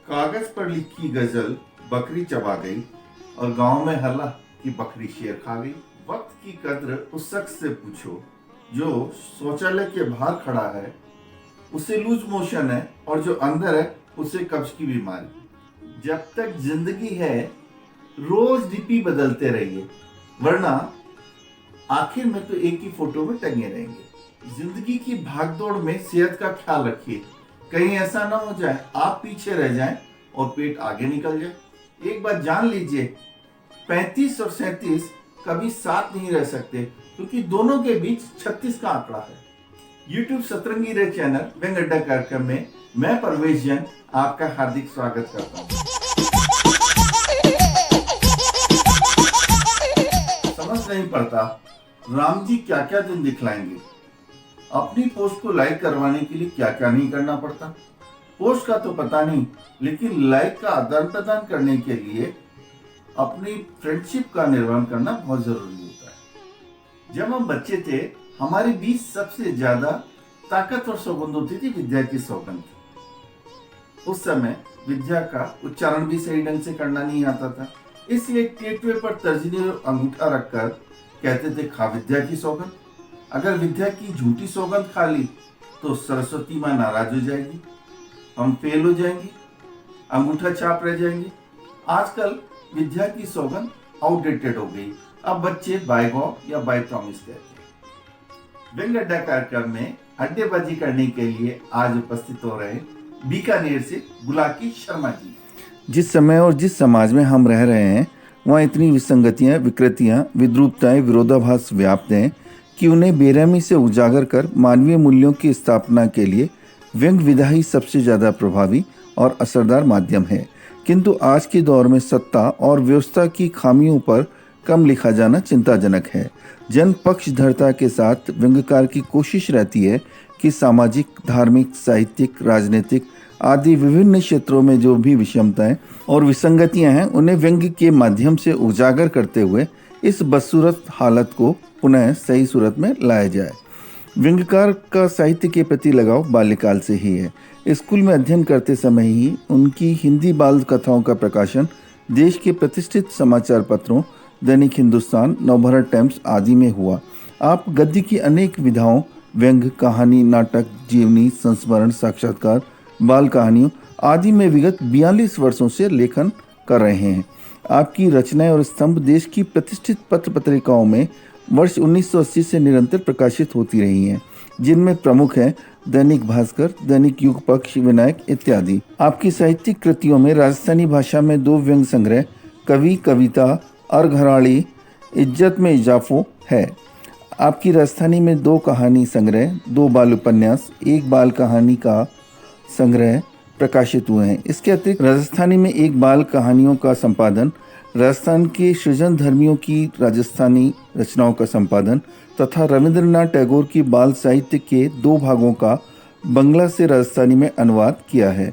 कागज पर लिखी गजल बकरी चबा गई और गांव में हल्ला कि बकरी शेर खा गई। वक्त की कद्र उस शख्स से पूछो जो शौचालय के बाहर खड़ा है, उसे लूज मोशन है, और जो अंदर है उसे कब्ज की बीमारी। जब तक जिंदगी है रोज डीपी बदलते रहिए, वरना आखिर में तो एक ही फोटो में टंगे रहेंगे। जिंदगी की भागदौड़ में सेहत का ख्याल रखिए, कहीं ऐसा ना हो जाए आप पीछे रह जाएं और पेट आगे निकल जाए। एक बात जान लीजिए, 35 और 37 कभी साथ नहीं रह सकते, क्योंकि दोनों के बीच 36 का आंकड़ा है। YouTube सतरंगी रे चैनल व्यंग अड्डा कार्यक्रम में मैं परवेश जैन आपका हार्दिक स्वागत करता हूँ। समझ नहीं पड़ता राम जी क्या क्या दिन दिखलाएंगे। अपनी पोस्ट को लाइक करवाने के लिए क्या क्या नहीं करना पड़ता। पोस्ट का तो पता नहीं, लेकिन लाइक का आदान प्रदान करने के लिए अपनी फ्रेंडशिप का निर्माण करना बहुत जरूरी होता है। जब हम बच्चे थे, हमारे बीच सबसे ज्यादा ताकतवर सौगंध होती थी विद्या की सौगंध। उस समय विद्या का उच्चारण भी सही ढंग से करना नहीं आता था, इसलिए टेटवे पर तर्जनी और अंगूठा रखकर कहते थे खा विद्या की सौगंध। अगर विद्या की झूठी सौगंध खा ली तो सरस्वती माँ नाराज हो जाएगी, हम फेल हो जाएंगे, अंगूठा छाप रह जाएंगे। आजकल विद्या की सौगंध आउटडेटेड हो गई। अब बच्चे बाय गॉ या बाय प्रॉमिस कहते हैं। व्यंग अड्डा कार्यक्रम में अड्डेबाजी करने के लिए आज उपस्थित हो रहे बीकानेर से बुलाकी शर्मा जी। जिस समय और जिस समाज में हम रह रहे हैं, वहाँ इतनी विसंगतियाँ, विकृतियाँ, विद्रूपताएं, विरोधाभास व्याप्त हैं कि उन्हें बेरहमी से उजागर कर मानवीय मूल्यों की स्थापना के लिए व्यंग विधा ही सबसे ज़्यादा प्रभावी और असरदार माध्यम है। किंतु आज के दौर में सत्ता और व्यवस्था की खामियों पर कम लिखा जाना चिंताजनक है। जन पक्षधरता के साथ व्यंग्यकार की कोशिश रहती है कि सामाजिक, धार्मिक, साहित्यिक, राजनीतिक आदि विभिन्न क्षेत्रों में जो भी विषमताएं और विसंगतियां हैं, उन्हें व्यंग्य के माध्यम से उजागर करते हुए इस बदसूरत हालत को पुनः सही सूरत में लाया जाए। व्यंग्यकार का साहित्य के प्रति लगाव बाल्यकाल से ही है। स्कूल में अध्ययन करते समय ही उनकी हिंदी बाल कथाओं का प्रकाशन देश के प्रतिष्ठित समाचार पत्रों दैनिक हिंदुस्तान, नवभारत टाइम्स आदि में हुआ। आप गद्य की अनेक विधाओं, व्यंग्य, कहानी, नाटक, जीवनी, संस्मरण, साक्षात्कार, बाल कहानियों आदि में विगत 42 वर्षों से लेखन कर रहे हैं। आपकी रचनाएं और स्तंभ देश की प्रतिष्ठित पत्र पत्रिकाओं में वर्ष 1980 से निरंतर प्रकाशित होती रही हैं, जिनमें प्रमुख हैं दैनिक भास्कर, दैनिक युग पक्ष, विनायक इत्यादि। आपकी साहित्यिक कृतियों में राजस्थानी भाषा में 2 व्यंग्य संग्रह, कवि कविता, अरघराड़ी, इज्जत में इजाफो है। आपकी राजस्थानी में 2 कहानी संग्रह, 2 बाल उपन्यास, 1 बाल कहानी का संग्रह प्रकाशित हुए हैं। इसके अतिरिक्त राजस्थानी में 1 बाल कहानियों का संपादन, राजस्थान के सृजन धर्मियों की राजस्थानी रचनाओं का संपादन तथा रविंद्रनाथ टैगोर की बाल साहित्य के 2 भागों का बंगला से राजस्थानी में अनुवाद किया है।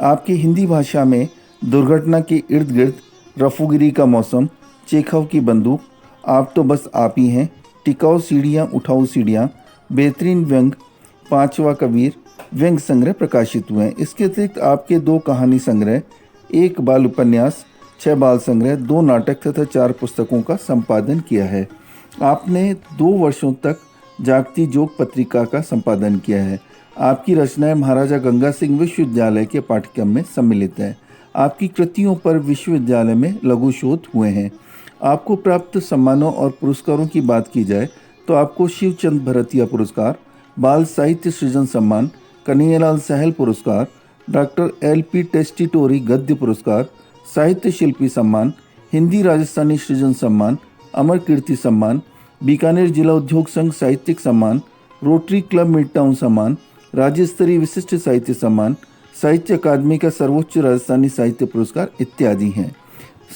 आपकी हिंदी भाषा में दुर्घटना के इर्द गिर्द, रफूगिरी का मौसम, चेखव की बंदूक, आप तो बस आप ही हैं, टिकाऊ सीढ़ियाँ उठाऊ सीढ़ियाँ, बेहतरीन व्यंग, 5वां कबीर व्यंग संग्रह प्रकाशित हुए हैं। इसके अतिरिक्त आपके 2 कहानी संग्रह, 1 बाल उपन्यास, 6 बाल संग्रह, 2 नाटक तथा 4 पुस्तकों का संपादन किया है। आपने 2 वर्षों तक जागती जोग पत्रिका का संपादन किया है। आपकी रचनाएं महाराजा गंगा सिंह विश्वविद्यालय के पाठ्यक्रम में सम्मिलित है। आपकी कृतियों पर विश्वविद्यालय में लघु शोध हुए हैं। आपको प्राप्त सम्मानों और पुरस्कारों की बात की जाए तो आपको शिवचंद भरतिया पुरस्कार, बाल साहित्य सृजन सम्मान, कन्हैयालाल सहल पुरस्कार, डॉक्टर LP टेस्टिटोरी गद्य पुरस्कार, साहित्य शिल्पी सम्मान, हिंदी राजस्थानी सृजन सम्मान, अमर कीर्ति सम्मान, बीकानेर जिला उद्योग संघ साहित्यिक सम्मान, रोटरी क्लब मिड टाउन सम्मान, राज्य स्तरीय विशिष्ट साहित्य सम्मान, साहित्य अकादमी का सर्वोच्च राजस्थानी साहित्य पुरस्कार इत्यादि हैं।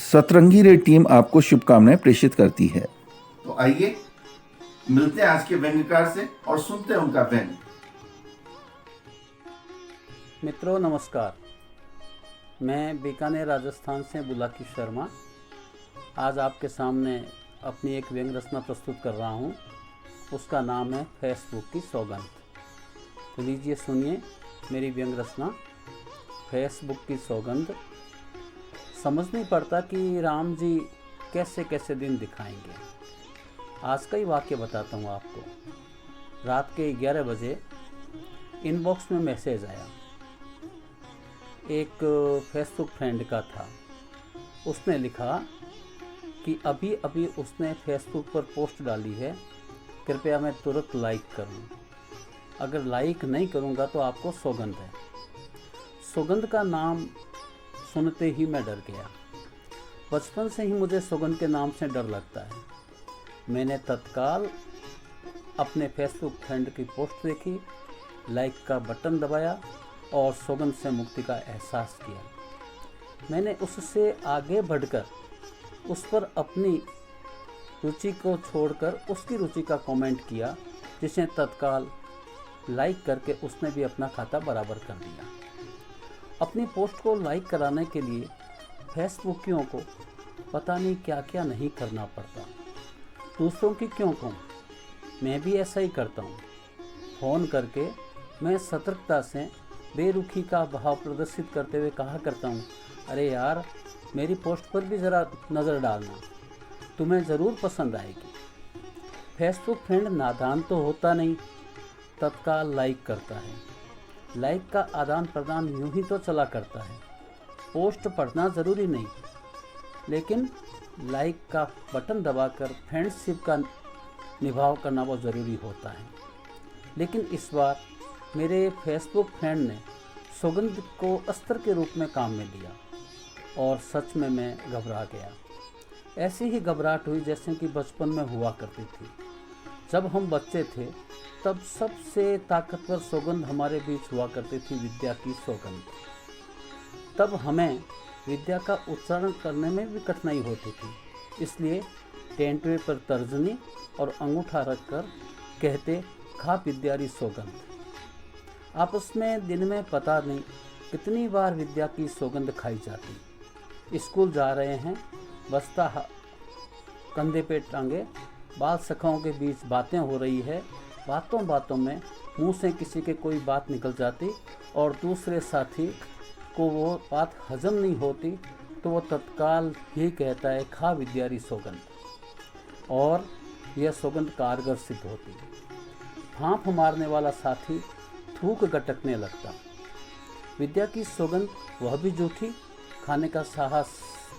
सतरंगी रे टीम आपको शुभकामनाएं प्रेषित करती है। तो आइए मिलते हैं आज के व्यंग्यकार से और सुनते हैं उनका व्यंग। मित्रों नमस्कार, मैं बीकानेर राजस्थान से बुलाकी शर्मा आज आपके सामने अपनी एक व्यंग रचना प्रस्तुत कर रहा हूँ। उसका नाम है फेसबुक की सौगंध। तो लीजिए सुनिए मेरी व्यंग रचना फेसबुक की सौगंध। समझ नहीं पड़ता कि राम जी कैसे कैसे दिन दिखाएंगे। आज का ही वाक्य बताता हूँ आपको। रात के 11 बजे इनबॉक्स में मैसेज आया, एक फेसबुक फ्रेंड का था। उसने लिखा कि अभी अभी उसने फेसबुक पर पोस्ट डाली है, कृपया मैं तुरंत लाइक करूं। अगर लाइक नहीं करूंगा तो आपको सौगंध है। सौगंध का नाम सुनते ही मैं डर गया। बचपन से ही मुझे सौगंध के नाम से डर लगता है। मैंने तत्काल अपने फेसबुक फ्रेंड की पोस्ट देखी, लाइक का बटन दबाया और सौगंध से मुक्ति का एहसास किया। मैंने उससे आगे बढ़कर उस पर अपनी रुचि को छोड़कर उसकी रुचि का कमेंट किया, जिसे तत्काल लाइक करके उसने भी अपना खाता बराबर कर दिया। अपनी पोस्ट को लाइक कराने के लिए फेसबुकियों को पता नहीं क्या क्या नहीं करना पड़ता। दूसरों की क्यों कहूँ, मैं भी ऐसा ही करता हूँ। फ़ोन करके मैं सतर्कता से बेरुखी का भाव प्रदर्शित करते हुए कहा करता हूँ, अरे यार मेरी पोस्ट पर भी ज़रा नज़र डालना, तुम्हें ज़रूर पसंद आएगी। फेसबुक फ्रेंड नादान तो होता नहीं, तत्काल लाइक करता है। लाइक का आदान प्रदान यूं ही तो चला करता है। पोस्ट पढ़ना ज़रूरी नहीं, लेकिन लाइक का बटन दबाकर फ्रेंडशिप का निभाव करना वो ज़रूरी होता है। लेकिन इस बार मेरे फेसबुक फ्रेंड ने सौगंध को अस्त्र के रूप में काम में लिया और सच में मैं घबरा गया। ऐसी ही घबराहट हुई जैसे कि बचपन में हुआ करती थी। जब हम बच्चे थे तब सबसे ताकतवर सौगंध हमारे बीच हुआ करती थी, विद्या की सौगंध। तब हमें विद्या का उच्चारण करने में भी कठिनाई होती थी, इसलिए टेंटवे पर तर्जनी और अंगूठा रखकर कहते, खा विद्यारी सौगंध। आपस में दिन में पता नहीं कितनी बार विद्या की सौगंध खाई जाती। स्कूल जा रहे हैं, बस्ता कंधे पे टांगे, बाल सखाओं के बीच बातें हो रही है। बातों बातों में मुंह से किसी के कोई बात निकल जाती और दूसरे साथी को वो बात हजम नहीं होती, तो वो तत्काल ही कहता है, खा विद्यारी सौगंध, और यह सौगंध कारगर सिद्ध होती। फांफ मारने वाला साथी थूक गटकने लगता। विद्या की सौगंध वह भी झूठी, खाने का साहस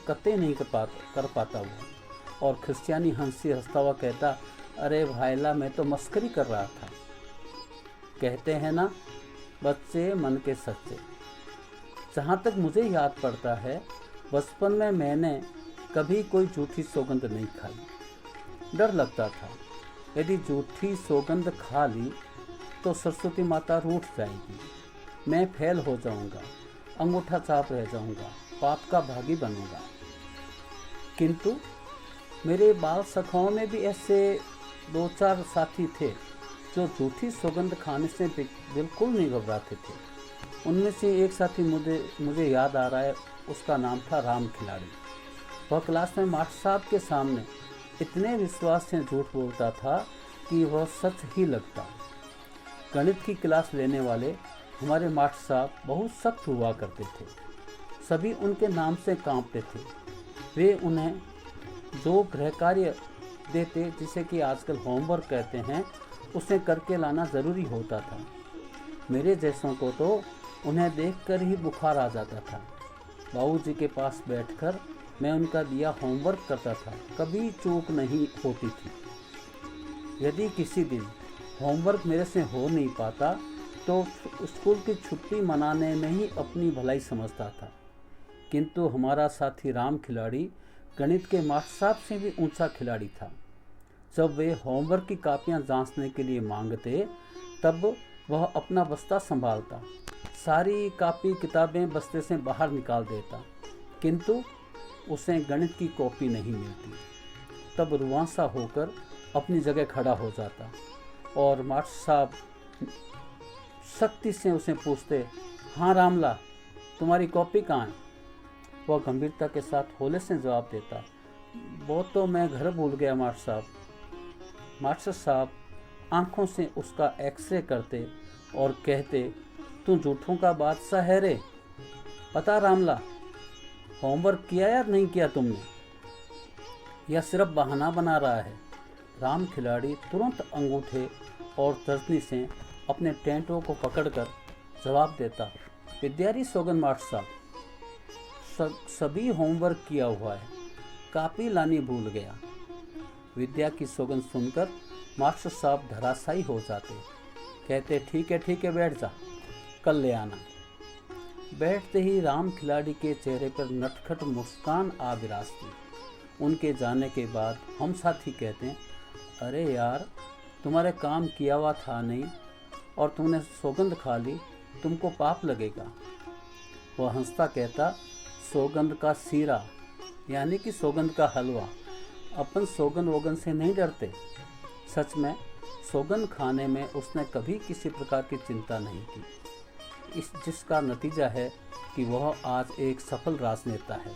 कतई नहीं कर पाता वो, और क्रिश्चियानी हंसी हंसता हुआ कहता, अरे भाईला मैं तो मस्करी कर रहा था। कहते हैं ना, बच्चे मन के सच्चे। जहाँ तक मुझे याद पड़ता है, बचपन में मैंने कभी कोई झूठी सौगंध नहीं खाई। डर लगता था, यदि झूठी सौगंध खा ली तो सरस्वती माता रूठ जाएगी, मैं फेल हो जाऊंगा, अंगूठा चाप रह जाऊंगा, पाप का भागी बनूंगा। किंतु मेरे बाल सखाओं में भी ऐसे 2-4 साथी थे जो झूठी सौगंध खाने से बिल्कुल नहीं घबराते थे। उनमें से एक साथी मुझे याद आ रहा है, उसका नाम था राम खिलाड़ी। वह क्लास में मास्टर साहब के सामने इतने विश्वास से झूठ बोलता था कि वह सच ही लगता। गणित की क्लास लेने वाले हमारे मास्टर साहब बहुत सख्त हुआ करते थे। सभी उनके नाम से कांपते थे। वे उन्हें जो गृह कार्य देते, जिसे कि आजकल होमवर्क कहते हैं, उसे करके लाना ज़रूरी होता था। मेरे जैसों को तो उन्हें देखकर ही बुखार आ जाता था। बाबूजी के पास बैठकर मैं उनका दिया होमवर्क करता था, कभी चूक नहीं होती थी। यदि किसी दिन होमवर्क मेरे से हो नहीं पाता तो स्कूल की छुट्टी मनाने में ही अपनी भलाई समझता था। किंतु हमारा साथी राम खिलाड़ी गणित के मास्टर साहब से भी ऊंचा खिलाड़ी था। जब वे होमवर्क की कापियां जांचने के लिए मांगते, तब वह अपना बस्ता संभालता, सारी कापी किताबें बस्ते से बाहर निकाल देता, किंतु उसे गणित की कॉपी नहीं मिलती। तब रुआंसा होकर अपनी जगह खड़ा हो जाता और मास्टर साहब सख्ती से उसे पूछते, हाँ रामला, तुम्हारी कॉपी कहाँ है? वह गंभीरता के साथ होले से जवाब देता, वो तो मैं घर भूल गया मास्टर साहब। मास्टर साहब आंखों से उसका एक्सरे करते और कहते, तू झूठों का बादशाह है रे। पता रामला, होमवर्क किया या नहीं किया तुमने, या सिर्फ बहाना बना रहा है। राम खिलाड़ी तुरंत अंगूठे और तर्जनी से अपने टेंटों को पकड़कर जवाब देता, विद्यार्थी सौगंध मास्टर साहब, सभी होमवर्क किया हुआ है, कापी लानी भूल गया। विद्या की सौगंध सुनकर मास्टर साहब धराशायी हो जाते, कहते, ठीक है बैठ जा, कल ले आना। बैठते ही राम खिलाड़ी के चेहरे पर नटखट मुस्कान आ विराजती। उनके जाने के बाद हम साथी कहते हैं, अरे यार, तुम्हारे काम किया हुआ था नहीं और तुमने सौगंध खा ली, तुमको पाप लगेगा। वह हंसता कहता, सौगंध का सीरा यानी कि सौगंध का हलवा, अपन सौगंध वोगंध से नहीं डरते। सच में सौगंध खाने में उसने कभी किसी प्रकार की चिंता नहीं की, जिसका नतीजा है कि वह आज एक सफल राजनेता है।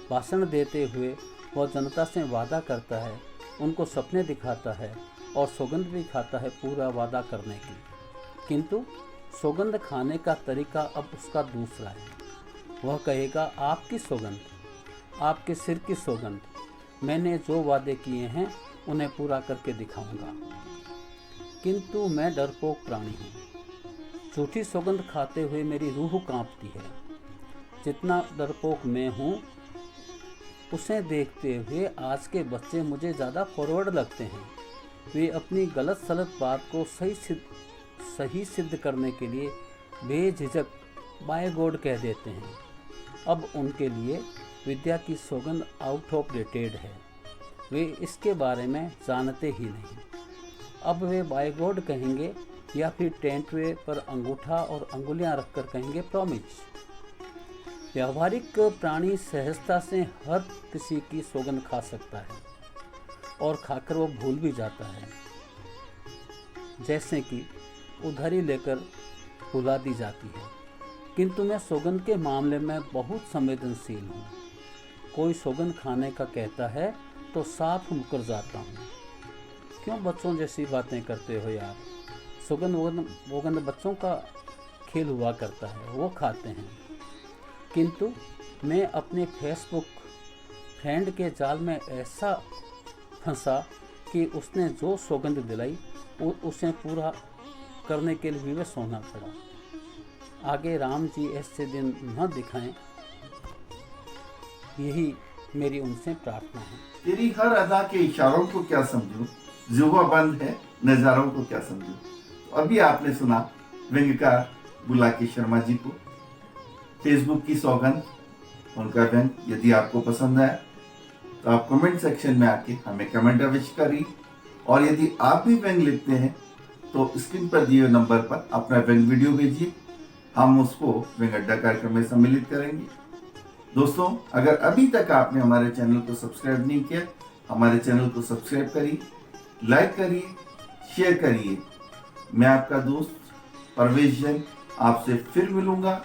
भाषण देते हुए वह जनता से वादा करता है, उनको सपने दिखाता है और सौगंध भी खाता है पूरा वादा करने की। किंतु सौगंध खाने का तरीका अब उसका दूसरा है। वह कहेगा, आपकी सौगंध, आपके सिर की सौगंध, मैंने जो वादे किए हैं उन्हें पूरा करके दिखाऊंगा। किंतु मैं डरपोक प्राणी हूँ। झूठी सौगंध खाते हुए मेरी रूह कांपती है। जितना डरपोक मैं हूँ, उसे देखते हुए आज के बच्चे मुझे ज़्यादा फॉरवर्ड लगते हैं। वे अपनी गलत सलत बात को सही सिद्ध करने के लिए बेझिझक बाय गॉड कह देते हैं। अब उनके लिए विद्या की सौगंध आउट ऑफ डेटेड है, वे इसके बारे में जानते ही नहीं। अब वे बाय गॉड कहेंगे या फिर टेंटवे पर अंगूठा और अंगुलियां रखकर कहेंगे प्रॉमिस। व्यावहारिक प्राणी सहजता से हर किसी की सौगंध खा सकता है और खाकर वो भूल भी जाता है, जैसे कि उधारी लेकर भुला दी जाती है। किंतु मैं सौगंध के मामले में बहुत संवेदनशील हूँ। कोई सौगंध खाने का कहता है तो साफ मुकर जाता हूँ। क्यों बच्चों जैसी बातें करते हो यार, सौगंध वोगंध बच्चों का खेल हुआ करता है, वो खाते हैं। किंतु मैं अपने फेसबुक फ्रेंड के जाल में ऐसा फंसा कि उसने जो सौगंध दिलाई उसे पूरा करने के लिए विवश होना पड़ा। आगे राम जी ऐसे दिन न दिखाएं, यही मेरी उनसे प्रार्थना है। तेरी हर अदा के इशारों को क्या समझूं, जुबां बंद है नजारों को क्या समझूं। तो अभी आपने सुना व्यंग्यकार बुलाकी शर्मा जी को, फेसबुक की सौगंध, उनका व्यंग। यदि आपको पसंद आया तो आप कमेंट सेक्शन में आके हमें कमेंट अवश्य करिए, और यदि आप भी व्यंग लिखते हैं तो स्क्रीन पर दिए नंबर पर अपना व्यंग वीडियो भेजिए, हम उसको व्यंग अड्डा कार्यक्रम में सम्मिलित करेंगे। दोस्तों, अगर अभी तक आपने हमारे चैनल को सब्सक्राइब नहीं किया, हमारे चैनल को सब्सक्राइब करिए, लाइक करिए, शेयर करिए। मैं आपका दोस्त परवेश जैन आपसे फिर मिलूंगा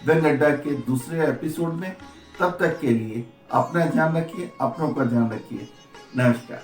व्यंग अड्डा के दूसरे एपिसोड में। तब तक के लिए अपना ध्यान रखिए, अपनों का ध्यान रखिए। नमस्कार।